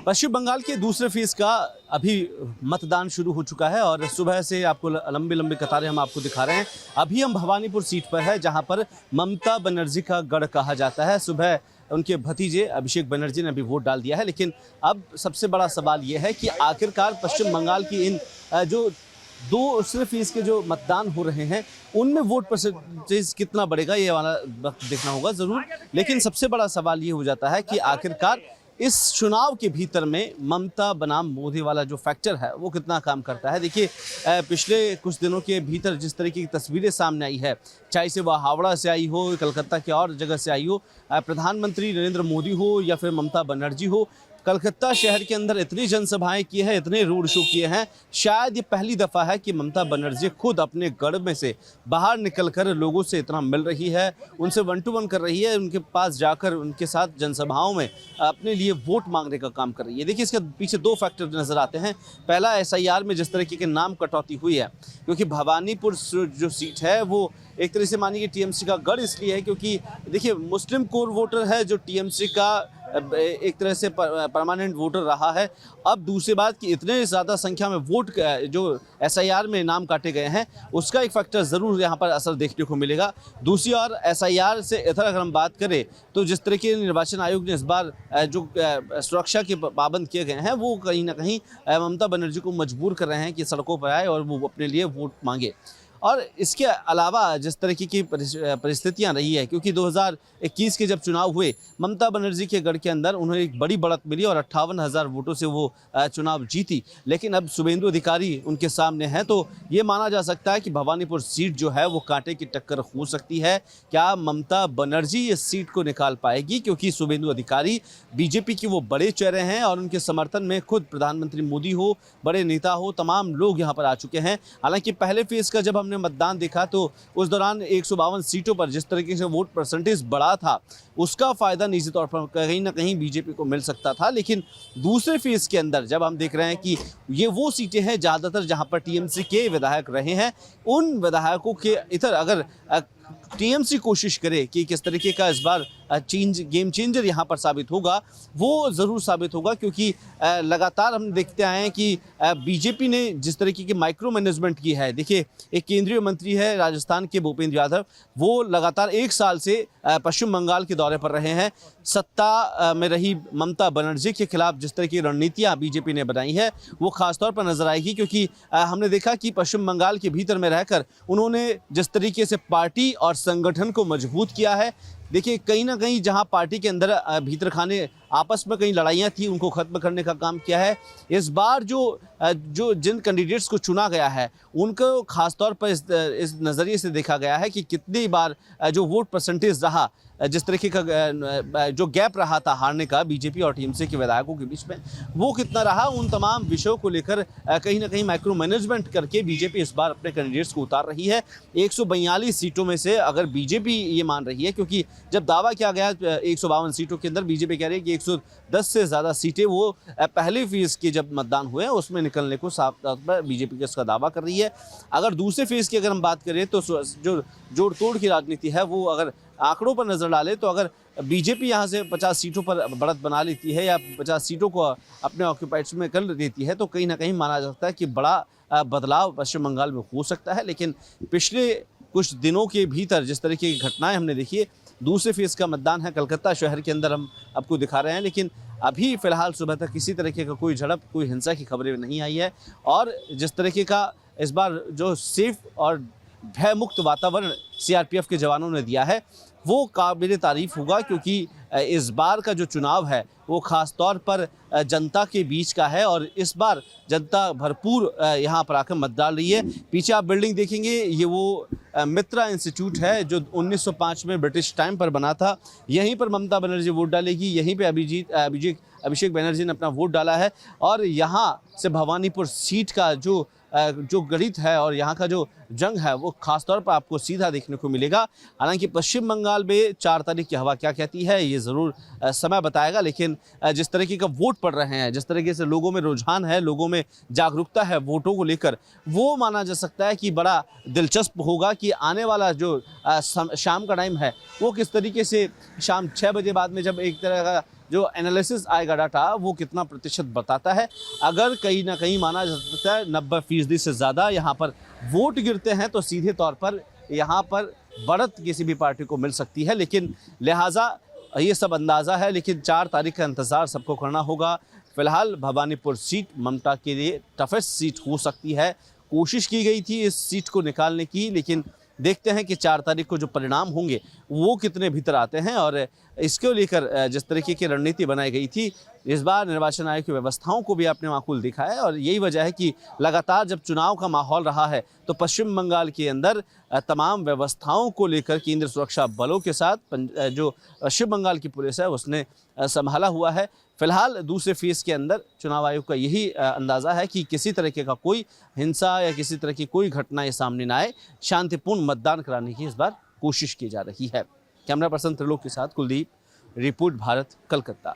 पश्चिम बंगाल के दूसरे फेज का अभी मतदान शुरू हो चुका है और सुबह से आपको लंबी लंबी कतारें हम आपको दिखा रहे हैं। अभी हम भवानीपुर सीट पर है जहां पर ममता बनर्जी का गढ़ कहा जाता है। सुबह उनके भतीजे अभिषेक बनर्जी ने अभी वोट डाल दिया है, लेकिन अब सबसे बड़ा सवाल यह है कि आखिरकार पश्चिम बंगाल की इन जो दूसरे फेज के जो मतदान हो रहे हैं उनमें वोट परसेंटेज कितना बढ़ेगा, ये वाला वक्त देखना होगा ज़रूर। लेकिन सबसे बड़ा सवाल ये हो जाता है कि आखिरकार इस चुनाव के भीतर में ममता बनाम मोदी वाला जो फैक्टर है वो कितना काम करता है। देखिए, पिछले कुछ दिनों के भीतर जिस तरीके की तस्वीरें सामने आई है, चाहे से वह हावड़ा से आई हो, कलकत्ता के और जगह से आई हो, प्रधानमंत्री नरेंद्र मोदी हो या फिर ममता बनर्जी हो, कलकत्ता शहर के अंदर इतनी जनसभाएं की है, इतने रोड शो किए हैं। शायद ये पहली दफ़ा है कि ममता बनर्जी खुद अपने गढ़ में से बाहर निकलकर लोगों से इतना मिल रही है, उनसे वन टू वन कर रही है, उनके पास जाकर उनके साथ जनसभाओं में अपने लिए वोट मांगने का काम कर रही है। देखिए, इसके पीछे दो फैक्टर नज़र आते हैं। पहला, SIR में जिस तरीके के नाम कटौती हुई है, क्योंकि भवानीपुर जो सीट है वो एक तरह से मानिए TMC का गढ़ इसलिए है क्योंकि देखिए मुस्लिम कोर वोटर है जो TMC का एक तरह से परमानेंट वोटर रहा है। अब दूसरी बात कि इतने ज़्यादा संख्या में वोट जो SIR में नाम काटे गए हैं उसका एक फैक्टर ज़रूर यहाँ पर असर देखने को मिलेगा। दूसरी ओर SIR से इधर अगर हम बात करें तो जिस तरीके निर्वाचन आयोग ने इस बार जो सुरक्षा के पाबंद किए गए हैं वो कहीं ना कहीं ममता बनर्जी को मजबूर कर रहे हैं कि सड़कों पर आए और वो अपने लिए वोट मांगे। और इसके अलावा जिस तरीके की परिस्थितियां रही है, क्योंकि 2021 के जब चुनाव हुए ममता बनर्जी के गढ़ के अंदर उन्हें एक बड़ी बढ़त मिली और 58,000 वोटों से वो चुनाव जीती, लेकिन अब शुभेंदु अधिकारी उनके सामने हैं, तो ये माना जा सकता है कि भवानीपुर सीट जो है वो कांटे की टक्कर हो सकती है। क्या ममता बनर्जी इस सीट को निकाल पाएगी, क्योंकि शुभेंदु अधिकारी BJP की वो बड़े चेहरे हैं और उनके समर्थन में खुद प्रधानमंत्री मोदी हो, बड़े नेता हो, तमाम लोग यहाँ पर आ चुके हैं। हालांकि पहले फेज का जब हमने मतदान देखा तो उस दौरान 152 सीटों पर जिस तरीके से वोट परसेंटेज बढ़ा था उसका फायदा निजी तौर पर कहीं ना कहीं BJP को मिल सकता था। लेकिन दूसरे फेज के अंदर जब हम देख रहे हैं कि ये वो सीटें हैं ज़्यादातर जहां पर TMC के विधायक रहे हैं, उन विधायकों के इधर अगर TMC कोशिश करे कि किस तरीके का इस बार गेम चेंजर यहाँ पर साबित होगा, वो ज़रूर साबित होगा, क्योंकि लगातार हम देखते आए हैं कि BJP ने जिस तरीके की माइक्रो मैनेजमेंट की है। देखिए, एक केंद्रीय मंत्री है राजस्थान के भूपेंद्र यादव, वो लगातार 1 साल से पश्चिम बंगाल के दौरे पर रहे हैं। सत्ता में रही ममता बनर्जी के खिलाफ जिस तरह की रणनीतियाँ BJP ने बनाई है वो खासतौर पर नजर आएगी, क्योंकि हमने देखा कि पश्चिम बंगाल के भीतर में रहकर उन्होंने जिस तरीके से पार्टी और संगठन को मजबूत किया है। देखिए, कहीं ना कहीं जहां पार्टी के अंदर भीतर खाने आपस में कई लड़ाइयां थी उनको खत्म करने का काम किया है। इस बार जो जिन कैंडिडेट्स को चुना गया है उनको खासतौर पर इस नज़रिए से देखा गया है कि कितनी बार जो वोट परसेंटेज रहा, जिस तरीके का जो गैप रहा था हारने का BJP और TMC के विधायकों के बीच में, वो कितना रहा, उन तमाम विषयों को लेकर कहीं ना कहीं माइक्रो मैनेजमेंट करके BJP इस बार अपने कैंडिडेट्स को उतार रही है। 142 सीटों में से अगर BJP ये मान रही है, क्योंकि जब दावा किया गया 152 सीटों के अंदर BJP कह रही है कि 110 से ज़्यादा सीटें वो पहले फेज़ के जब मतदान हुए हैं उसमें निकलने को साफ तौर पर BJP का इसका दावा कर रही है। अगर दूसरे फेज़ की अगर हम बात करें तो जो जोड़ तोड़ की राजनीति है वो अगर आंकड़ों पर नज़र डालें तो अगर BJP यहाँ से 50 सीटों पर बढ़त बना लेती है या 50 सीटों को अपने ऑक्यूपाइड्स में कर देती है तो कहीं ना कहीं माना जा सकता है कि बड़ा बदलाव पश्चिम बंगाल में हो सकता है। लेकिन पिछले कुछ दिनों के भीतर जिस तरीके की घटनाएं हमने देखी है, दूसरे फेज़ का मतदान है कलकत्ता शहर के अंदर, हम आपको दिखा रहे हैं, लेकिन अभी फ़िलहाल सुबह तक किसी तरीके का कोई झड़प, कोई हिंसा की खबरें नहीं आई है। और जिस तरीके का इस बार जो सेफ और भयमुक्त वातावरण CRPF के जवानों ने दिया है वो काबिल तारीफ़ होगा, क्योंकि इस बार का जो चुनाव है वो ख़ास तौर पर जनता के बीच का है और इस बार जनता भरपूर यहाँ पर आकर मत डाल रही है। पीछे आप बिल्डिंग देखेंगे, ये वो मित्रा इंस्टीट्यूट है जो 1905 में ब्रिटिश टाइम पर बना था। यहीं पर ममता बनर्जी वोट डालेगी, यहीं पे अभिषेक बनर्जी ने अपना वोट डाला है और यहाँ से भवानीपुर सीट का जो गणित है और यहाँ का जो जंग है वो खासतौर पर आपको सीधा देखने को मिलेगा। हालांकि पश्चिम बंगाल में 4 तारीख की हवा क्या कहती है ये ज़रूर समय बताएगा, लेकिन जिस तरीके का वोट पड़ रहे हैं, जिस तरीके से लोगों में रुझान है, लोगों में जागरूकता है वोटों को लेकर, वो माना जा सकता है कि बड़ा दिलचस्प होगा कि आने वाला जो शाम का टाइम है वो किस तरीके से शाम 6 बजे बाद में जब एक तरह का जो एनालिसिस आएगा डाटा वो कितना प्रतिशत बताता है। अगर कहीं ना कहीं माना जा सकता है 90% से ज़्यादा यहाँ पर वोट गिरते हैं तो सीधे तौर पर यहाँ पर बढ़त किसी भी पार्टी को मिल सकती है। लेकिन लिहाजा ये सब अंदाज़ा है, लेकिन 4 तारीख का इंतज़ार सबको करना होगा। फिलहाल भवानीपुर सीट ममता के लिए टफेस्ट सीट हो सकती है। कोशिश की गई थी इस सीट को निकालने की, लेकिन देखते हैं कि 4 तारीख को जो परिणाम होंगे वो कितने भीतर आते हैं। और इसको लेकर जिस तरीके की रणनीति बनाई गई थी, इस बार निर्वाचन आयोग की व्यवस्थाओं को भी आपने माकूल देखा है। और यही वजह है कि लगातार जब चुनाव का माहौल रहा है तो पश्चिम बंगाल के अंदर तमाम व्यवस्थाओं को लेकर केंद्रीय सुरक्षा बलों के साथ जो पश्चिम बंगाल की पुलिस है उसने संभाला हुआ है। फिलहाल दूसरे फेज के अंदर चुनाव आयोग का यही अंदाज़ा है कि किसी तरीके का कोई हिंसा या किसी तरह की कोई घटना सामने ना आए, शांतिपूर्ण मतदान कराने की इस बार कोशिश की जा रही है। कैमरा पर्सन त्रिलोक के साथ कुलदीप, रिपोर्ट भारत, कलकत्ता।